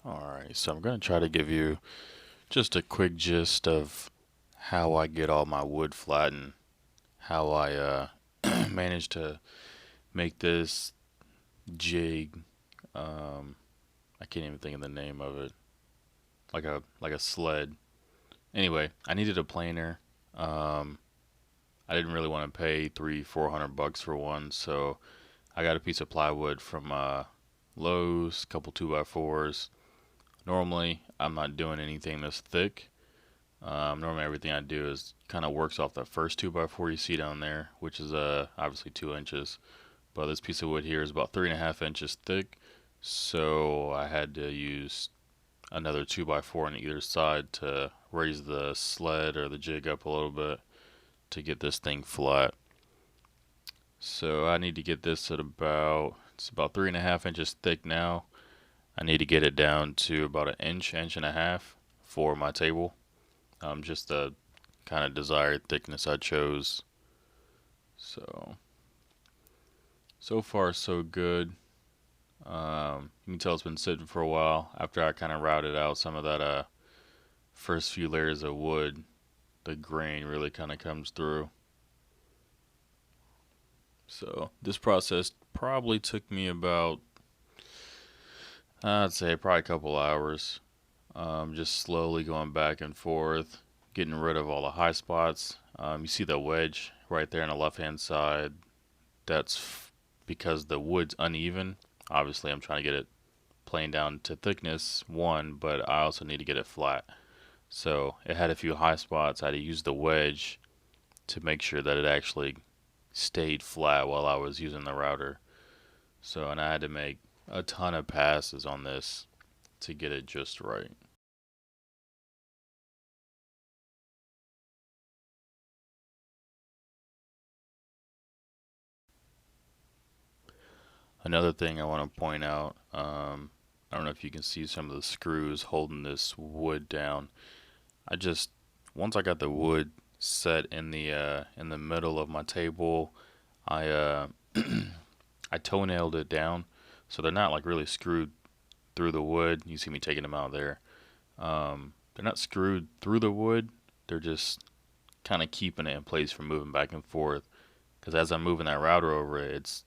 Alright, so I'm going to try to give you just a quick gist of how I get all my wood flattened, how I manage to make this jig. Um, I can't even think of the name of it, like a sled. Anyway, I needed a planer. Um, I didn't really want to pay 300-400 bucks for one, so I got a piece of plywood from Lowe's, a couple 2x4s. Normally, I'm not doing anything this thick. Normally, everything I do is kind of works off that first 2x4 you see down there, which is obviously 2 inches. But this piece of wood here is about 3.5 inches thick, so I had to use another 2x4 on either side to raise the sled or the jig up a little bit to get this thing flat. So I need to get this at it's about 3.5 inches thick now. I need to get it down to about an inch, inch and a half for my table. Just the kind of desired thickness I chose. So far so good. You can tell it's been sitting for a while. After I kind of routed out some of that first few layers of wood, the grain really kind of comes through. So this process probably took me about, I'd say probably a couple hours. Just slowly going back and forth, getting rid of all the high spots. You see the wedge right there on the left hand side. Because the wood's uneven. Obviously, I'm trying to get it planed down to thickness, one, but I also need to get it flat. So it had a few high spots. I had to use the wedge to make sure that it actually stayed flat while I was using the router. And I had to make a ton of passes on this to get it just right. Another thing I want to point out, I don't know if you can see some of the screws holding this wood down. I just Once I got the wood set in the middle of my table, I I toenailed it down, so they're not like really screwed through the wood. You see me taking them out there. They're not screwed through the wood. They're just kind of keeping it in place from moving back and forth. Because as I'm moving that router over it,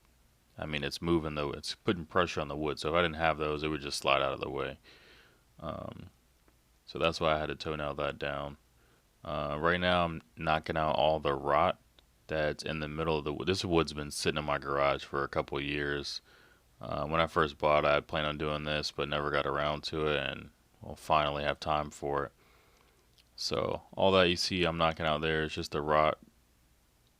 it's moving though. It's putting pressure on the wood. So if I didn't have those, it would just slide out of the way. Um, so that's why I had to toenail that down. Right now, I'm knocking out all the rot that's in the middle of the wood. This wood's been sitting in my garage for a couple of years. When I first bought it, I had planned on doing this, but never got around to it, and will finally have time for it. So all that you see I'm knocking out there is just the rot,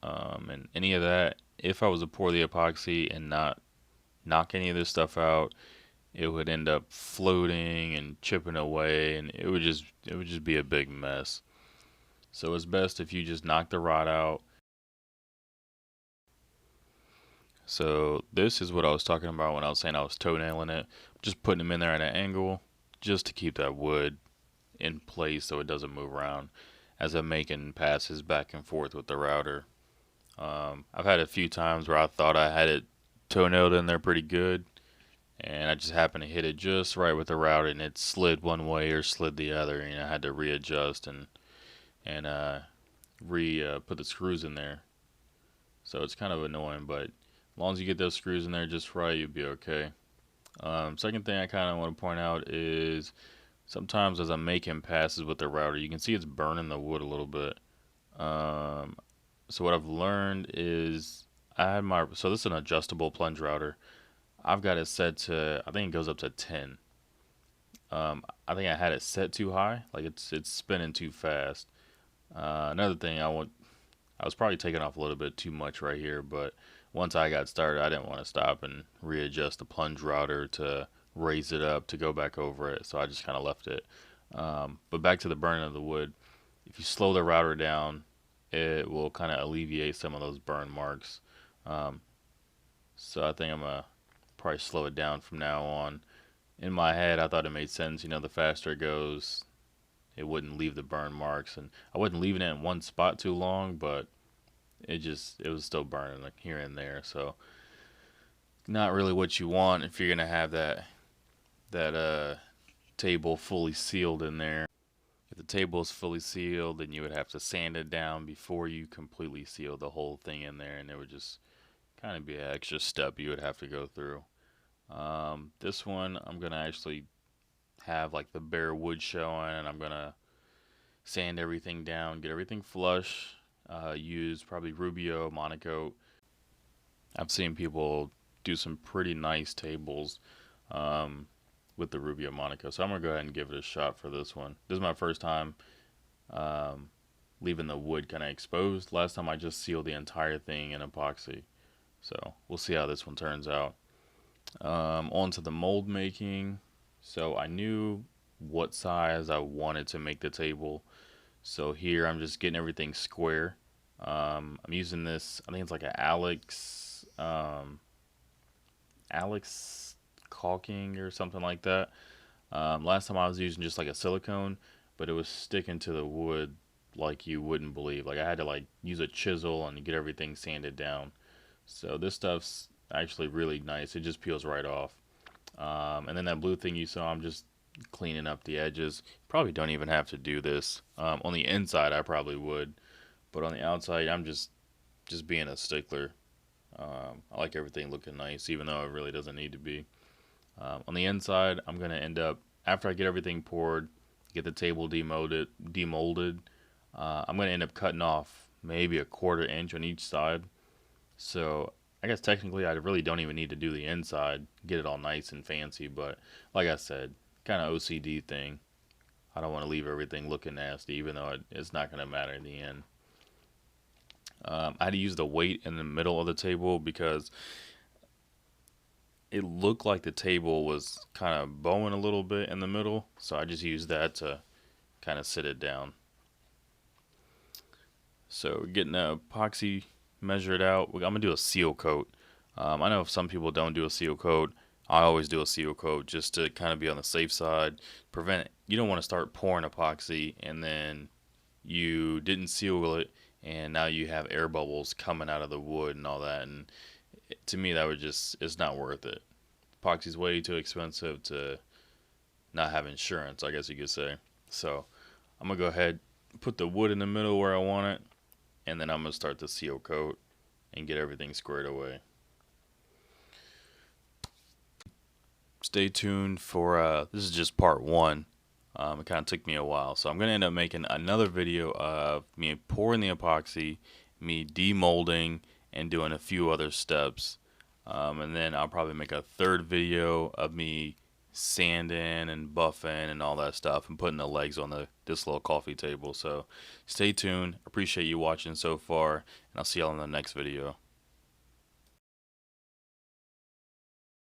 and any of that. If I was to pour the epoxy and not knock any of this stuff out, it would end up floating and chipping away, and it would just be a big mess. So it's best if you just knock the rot out. So this is what I was talking about when I was saying I was toenailing it. Just putting them in there at an angle just to keep that wood in place so it doesn't move around as I'm making passes back and forth with the router. I've had a few times where I thought I had it toenailed in there pretty good, and I just happened to hit it just right with the router, and it slid one way or slid the other, and I had to readjust and re put the screws in there. So it's kind of annoying, but as long as you get those screws in there just right, you'll be okay. Second thing I kind of want to point out is sometimes as I'm making passes with the router, you can see it's burning the wood a little bit. Um, so what I've learned is so this is an adjustable plunge router. I've got it set to, I think it goes up to 10. I think I had it set too high, like it's spinning too fast. Another thing I was probably taking off a little bit too much right here, but once I got started, I didn't want to stop and readjust the plunge router to raise it up to go back over it, so I just kind of left it. But back to the burning of the wood, if you slow the router down, it will kind of alleviate some of those burn marks. Um, so I think I'm gonna probably slow it down from now on. In my head, I thought it made sense. The faster it goes, it wouldn't leave the burn marks, and I wasn't leaving it in one spot too long, but it was still burning like here and there. So not really what you want if you're gonna have that table fully sealed in there. If the table is fully sealed, then you would have to sand it down before you completely seal the whole thing in there, and it would just kind of be an extra step you would have to go through. This one, I'm gonna actually have like the bare wood showing, and I'm gonna sand everything down, get everything flush. Use probably Rubio, Monaco. I've seen people do some pretty nice tables um, with the Rubio Monaco, so I'm gonna go ahead and give it a shot for this one. This is my first time um, leaving the wood kind of exposed. Last time I just sealed the entire thing in epoxy, so we'll see how this one turns out. On to the mold making. So I knew what size I wanted to make the table. So here I'm just getting everything square. I'm using this, I think it's like an Alex caulking or something like that. Last time I was using just like a silicone, but it was sticking to the wood like you wouldn't believe. Like I had to like use a chisel and get everything sanded down. So this stuff's actually really nice. It just peels right off. And then that blue thing you saw, I'm just cleaning up the edges. Probably don't even have to do this. On the inside, I probably would, but on the outside, I'm just being a stickler. I like everything looking nice, even though it really doesn't need to be. On the inside, I'm gonna end up after I get everything poured, get the table demolded. I'm gonna end up cutting off maybe a 1/4 inch on each side. So I guess technically I really don't even need to do the inside, get it all nice and fancy. But like I said, kind of OCD thing. I don't want to leave everything looking nasty, even though it's not gonna matter in the end. I had to use the weight in the middle of the table because it looked like the table was kind of bowing a little bit in the middle, so I just used that to kind of sit it down. So getting the epoxy measured out, I'm gonna do a seal coat. I know if some people don't do a seal coat, I always do a seal coat just to kind of be on the safe side. Prevent it. You don't want to start pouring epoxy and then you didn't seal it and now you have air bubbles coming out of the wood and all that. And to me, that would just, it's not worth it. Epoxy's way too expensive to not have insurance, I guess you could say. So I'm gonna go ahead, put the wood in the middle where I want it, and then I'm gonna start the seal coat and get everything squared away. Stay tuned for this is just part one. It kind of took me a while, so I'm gonna end up making another video of me pouring the epoxy, me demolding, and doing a few other steps. And then I'll probably make a third video of me sanding and buffing and all that stuff and putting the legs on this little coffee table. So stay tuned. Appreciate you watching so far, and I'll see y'all in the next video.